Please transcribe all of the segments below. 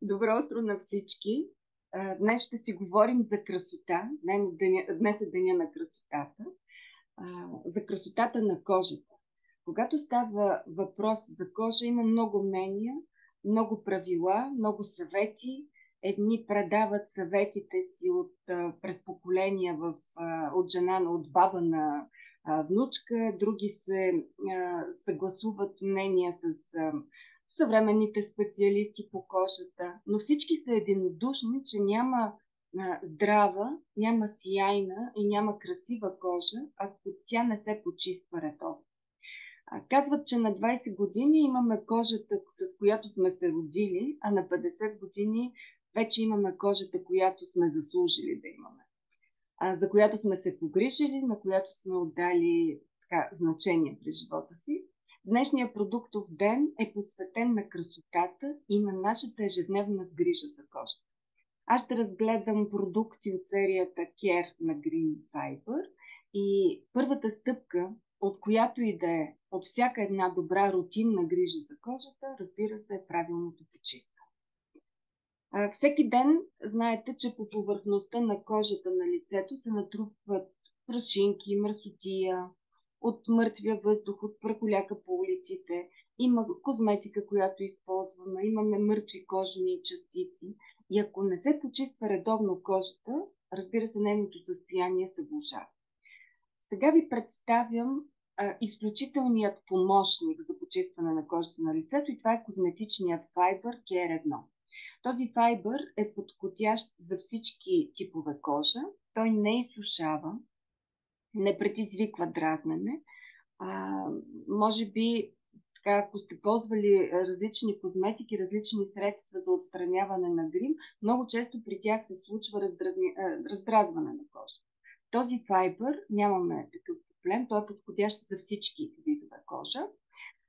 Добро утро на всички! Днес ще си говорим за красота. Днес е деня на красотата. За красотата на кожата. Когато става въпрос за кожа, има много мнения, много правила, много съвети. Едни предават съветите си през поколения от жена, от баба на внучка, други се съгласуват мнения с съвременните специалисти по кожата, но всички са единодушни, че няма здрава, няма сияйна и няма красива кожа, ако тя не се почиства редовно. Казват, че на 20 години имаме кожата, с която сме се родили, а на 50 години вече имаме кожата, която сме заслужили да имаме, за която сме се погрижили, на която сме отдали значение през живота си. Днешният продуктов ден е посветен на красотата и на нашата ежедневна грижа за кожата. Аз ще разгледам продукти от серията Care на Green Fiber и първата стъпка, от която и да е, от всяка една добра рутинна грижа за кожата, разбира се, е правилното почистване. Всеки ден знаете, че по повърхността на кожата на лицето се натрупват прашинки, мръсотия, от мъртвия въздух, от прахоляка по улиците. Има козметика, която използваме, имаме мъртви кожени частици. И ако не се почиства редовно кожата, разбира се, нейното състояние се влошава. Сега ви представям изключителният помощник за почистване на кожата на лицето и това е козметичният Fiber Care 1. Този файбър е подходящ за всички типове кожа. Той не изсушава, не предизвиква дразнене. Може би, ако сте ползвали различни козметики, различни средства за отстраняване на грим, много често при тях се случва раздразване на кожа. Този файбър нямаме такъв проблем. Той е подходящ за всички видове кожа.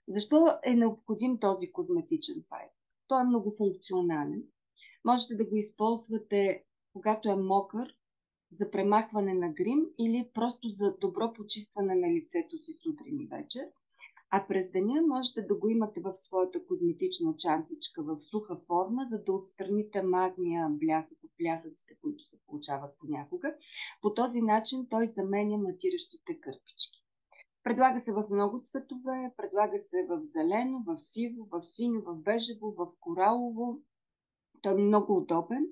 Защо е необходим този козметичен файбър? Той е многофункционален. Можете да го използвате, когато е мокър, за премахване на грим или просто за добро почистване на лицето си сутрин и вечер. А през деня можете да го имате в своята козметична чантичка в суха форма, за да отстраните мазния блясък от блясъците, които се получават понякога. По този начин той заменя матиращите кърпички. Предлага се в много цветове, предлага се в зелено, в сиво, в синьо, в бежево, в коралово. Той е много удобен.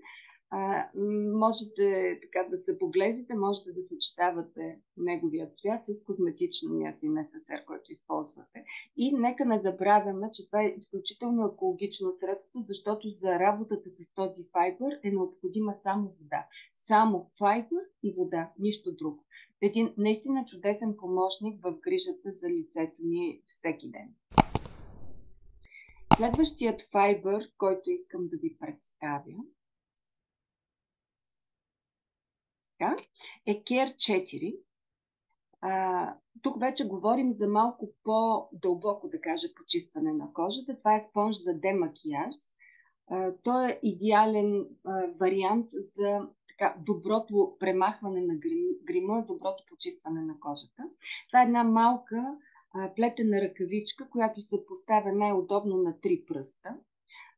Можете така да се поглезите, можете да съчетавате неговият цвят с козметичния си НССР, който използвате. И нека не забравяме, че това е изключително екологично средство, защото за работата с този файбър е необходима само вода. Само файбър и вода, нищо друго. Един наистина чудесен помощник в грижата за лицето ни всеки ден. Следващият файбър, който искам да ви представя, е Care 4. Тук вече говорим за малко по-дълбоко, да кажа, почистване на кожата. Това е спонж за демакияж. Той е идеален вариант за доброто премахване на грима, доброто почистване на кожата. Това е една малка плетена ръкавичка, която се поставя най-удобно на 3 пръста.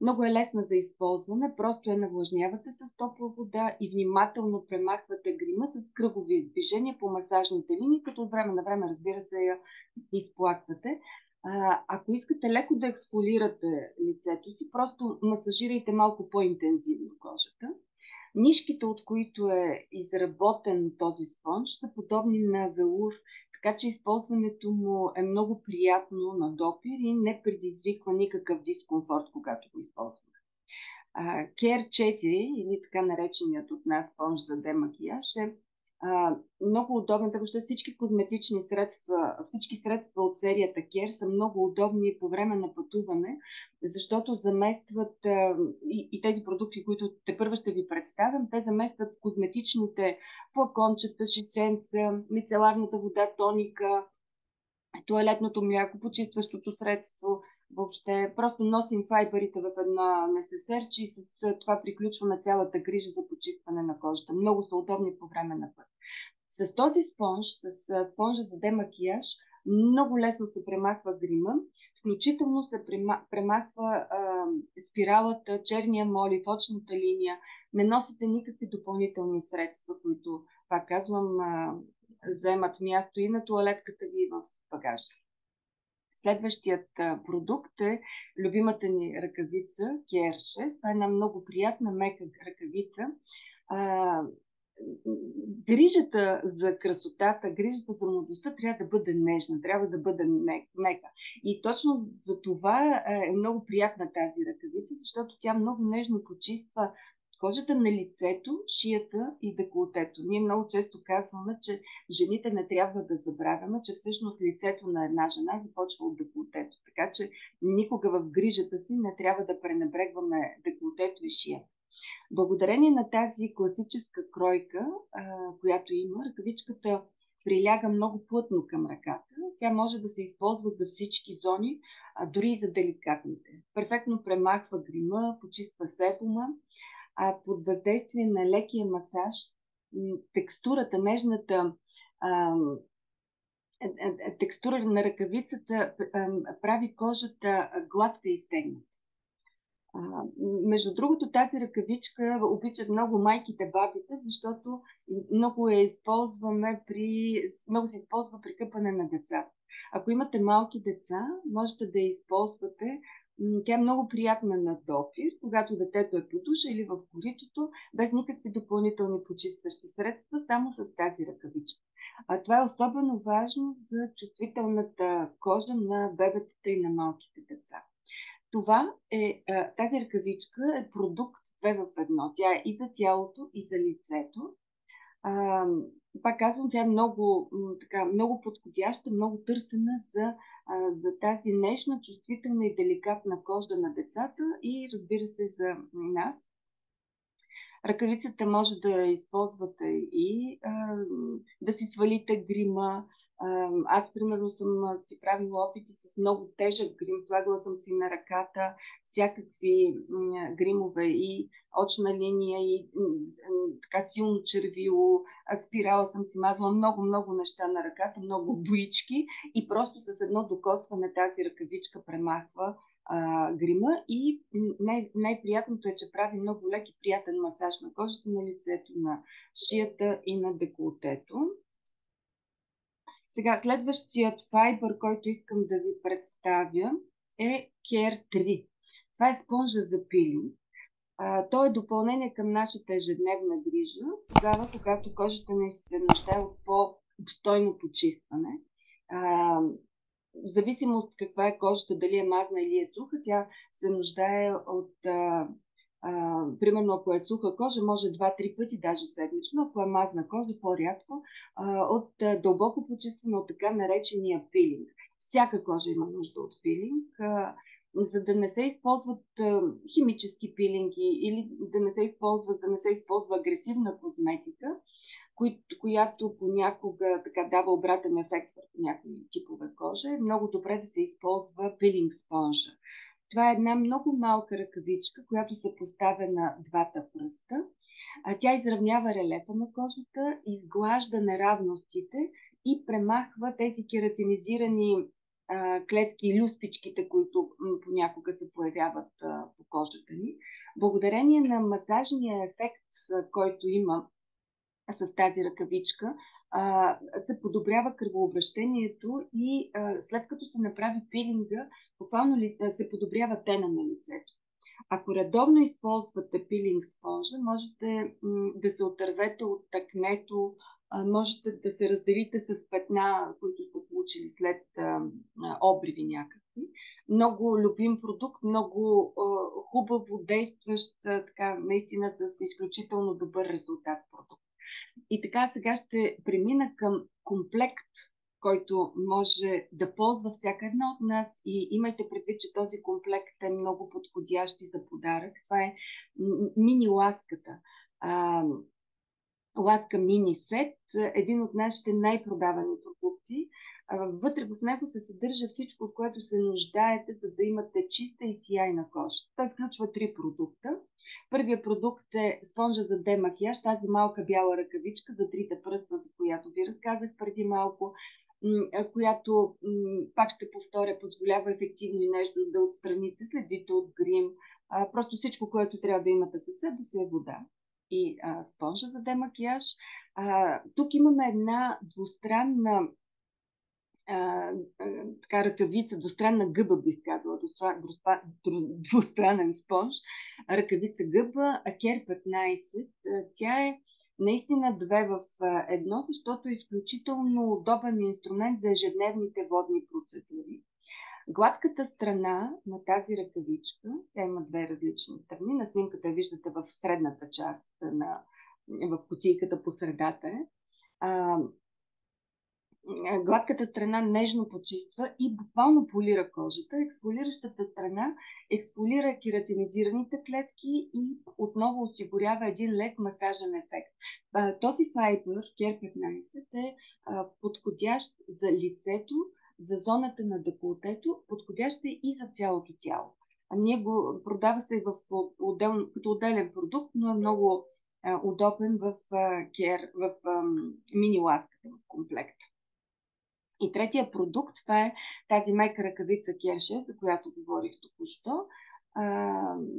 Много е лесна за използване, просто я навлажнявате с топла вода и внимателно премахвате грима с кръгови движения по масажните линии, като от време на време, разбира се, я изплаквате. Ако искате леко да ексфолирате лицето си, просто масажирайте малко по-интензивно кожата. Нишките, от които е изработен този спонж, са подобни на велур, така че използването му е много приятно на допир и не предизвиква никакъв дискомфорт, когато го използваме. Care 4, или така нареченият от нас спонж за демакияж, е много удобен, така че всички козметични средства, всички средства от серията Care са много удобни по време на пътуване, защото заместват и тези продукти, които тепърва ще ви представям, те заместват козметичните флакончета, шишенца, мицеларната вода, тоника, тоалетното мляко, почистващото средство. Въобще просто носим файбърите в една НССР-че и с това приключваме цялата грижа за почистване на кожата. Много са удобни по време на път. С този спонж, с спонжа за демакияж, Много лесно се премахва грима, включително се премахва спиралата, черния молив, очната линия. Не носите никакви допълнителни средства, които, пак казвам, вземат място и на тоалетката ви и в багажа. Следващият продукт е любимата ни ръкавица KR6. Това е една много приятна мека ръкавица. Грижата за красотата, грижата за младостта трябва да бъде нежна, трябва да бъде мека. И точно за това е много приятна тази ръкавица, защото тя много нежно почиства кожата на лицето, шията и деколтето. Ние много често казваме, че жените не трябва да забравяме, че всъщност лицето на една жена започва от деколтето. Така че никога в грижата си не трябва да пренебрегваме деколтето и шията. Благодарение на тази класическа кройка, която има, ръкавичката приляга много плътно към ръката. Тя може да се използва за всички зони, дори и за деликатните. Перфектно премахва грима, почиства себума, а под въздействие на лекия масаж, текстурата, нежната текстура на ръкавицата прави кожата гладка и стегната. Между другото, тази ръкавичка обичат много майките, бабите, защото много се използва при къпане на децата. Ако имате малки деца, можете да я използвате. Тя е много приятна на допир, когато детето е по душа или в коритото, без никакви допълнителни почистващи средства, само с тази ръкавичка. Това е особено важно за чувствителната кожа на бебетата и на малките деца. Тази ръкавичка е продукт 2 в 1. Тя е и за тялото, и за лицето. Пак казвам, тя е много подходяща, много търсена за тази нежна, чувствителна и деликатна кожа на децата и, разбира се, за нас. Ръкавицата може да използвате и да си свалите грима. Аз, примерно, съм си правила опити с много тежък грим. Слагала съм си на ръката всякакви гримове и очна линия, и така силно червило. Спирала съм си, мазала много неща на ръката, много боички и просто с едно докосване тази ръкавичка премахва грима и най-приятното е, че прави много лек и приятен масаж на кожата, на лицето, на шията и на деколтето. Сега, следващият файбър, който искам да ви представя, е Care 3. Това е спонжа за пилинг. То е допълнение към нашата ежедневна грижа, тогава, когато кожата ни се нуждае от по-обстойно почистване. В зависимост от каква е кожата, дали е мазна или е суха, тя се нуждае от, примерно ако е суха кожа, може 2-3 пъти, даже седмично, ако е мазна кожа, по-рядко, от дълбоко почистване, от така наречения пилинг. Всяка кожа има нужда от пилинг, за да не се използват химически пилинги или да не се използва агресивна козметика, която понякога така дава обратен ефект върху някои типове кожа, е много добре да се използва пилинг спонжа. Това е една много малка ръкавичка, която се поставя на двата пръста. Тя изравнява релефа на кожата, изглажда неравностите и премахва тези кератинизирани клетки, люспичките, които понякога се появяват по кожата ни. Благодарение на масажния ефект, който има с тази ръкавичка, се подобрява кръвообращението и след като се направи пилинга, буквално се подобрява тена на лицето. Ако редовно използвате пилинг спонжа, можете да се отървете от акнето, можете да се разделите с петна, които сте получили след обриви някакви. Много любим продукт, много хубаво действащ, така, наистина с изключително добър резултат продукт. И така сега ще премина към комплект, който може да ползва всяка една от нас, и имайте предвид, че този комплект е много подходящ за подарък. Това е мини ласката. Ласка мини сет, един от нашите най-продавани продукти. Вътре в него се съдържа всичко, от което се нуждаете, за да имате чиста и сияйна кожа. Той включва 3 продукта. Първият продукт е спонжа за демакияж, тази малка бяла ръкавичка за 3 пръста, за която ви разказах преди малко. която, пак ще повторя, позволява ефективно и нещо да отстраните следите от грим. Просто всичко, което трябва да имате със себе си е вода и спонжа за демакияж. Тук имаме една двустранна така ръкавица, двустранна гъба, бих казала, двустранен спонж, ръкавица гъба, Care 15. Тя е наистина две в едно, защото е изключително удобен инструмент за ежедневните водни процедури. Гладката страна на тази ръкавичка, тя има две различни страни, на снимката виждате в средната част, в кутийката по средата е. Гладката страна нежно почиства и буквално полира кожата.Ексфолиращата страна ексфолира кератинизираните клетки и отново осигурява един лек масажен ефект. Този файбър, Care 15, е подходящ за лицето, за зоната на деколтето, подходящ е и за цялото тяло. Ние го продава се като отделен продукт, но е много удобен в мини ласката в комплекта. И третия продукт, това е тази мека ръкавица Care 6, за която говорих току-що.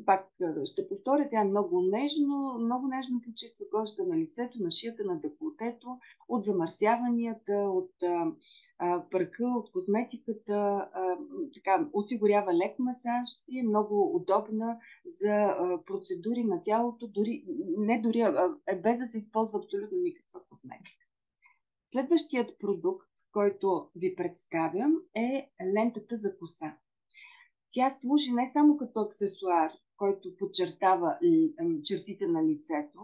Пак ще повторя, тя е много нежно почиства кожата на лицето, на шията, на деколтето, от замърсяванията, от пръха, от козметиката, така, осигурява лек масаж и е много удобна за процедури на тялото, без да се използва абсолютно никаква козметика. Следващият продукт, който ви представям, е лентата за коса. Тя служи не само като аксесуар, който подчертава чертите на лицето,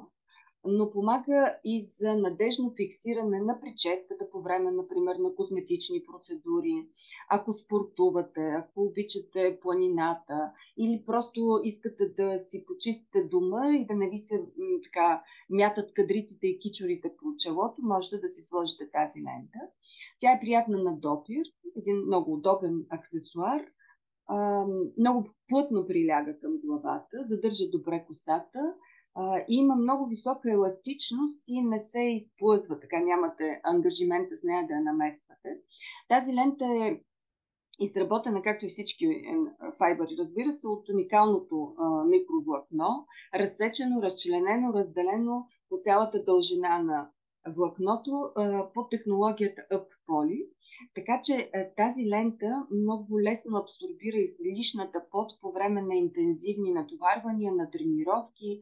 но помага и за надежно фиксиране на прическата по време, например, на козметични процедури. Ако спортувате, ако обичате планината или просто искате да си почистите дома и да не ви се така мятат кадриците и кичурите по челото, можете да си сложите тази лента. Тя е приятна на допир, един много удобен аксесуар, много плътно приляга към главата, задържа добре косата, има много висока еластичност и не се изплъзва, така нямате ангажимент с нея да я намествате. Тази лента е изработена, както и всички файбъри, разбира се, от уникалното микровлакно, разсечено, разчленено, разделено по цялата дължина на влакното по технологията UpPoly. Така че тази лента много лесно абсорбира излишната пот по време на интензивни натоварвания, на тренировки,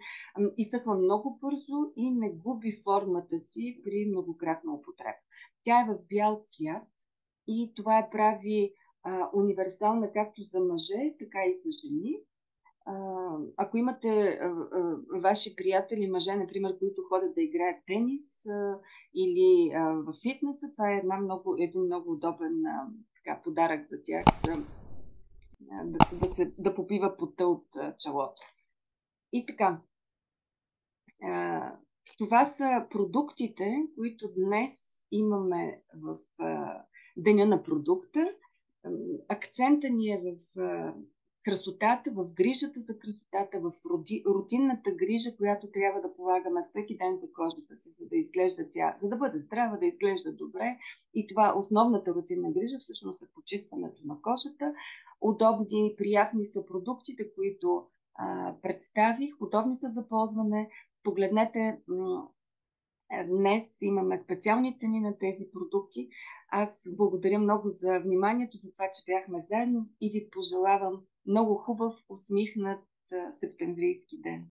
изсъхва много бързо и не губи формата си при многократна употреба. Тя е в бял цвят и това прави универсална както за мъже, така и за жени. Ако имате ваши приятели, мъже, например, които ходят да играят тенис или в фитнеса, това е един много удобен подарък за тях, да попива пота от челото. И така, това са продуктите, които днес имаме в Деня на продукта. Акцента ни е в красотата, в грижата за красотата, в рутинната грижа, която трябва да полагаме всеки ден за кожата си, за да изглежда тя, за да бъде здрава, да изглежда добре. И това основната рутинна грижа всъщност е почистването на кожата. Удобни и приятни са продуктите, които представих, удобни са за ползване. Погледнете, днес имаме специални цени на тези продукти. Аз благодаря много за вниманието, за това, че бяхме заедно и ви пожелавам много хубав, усмихнат септемврийски ден.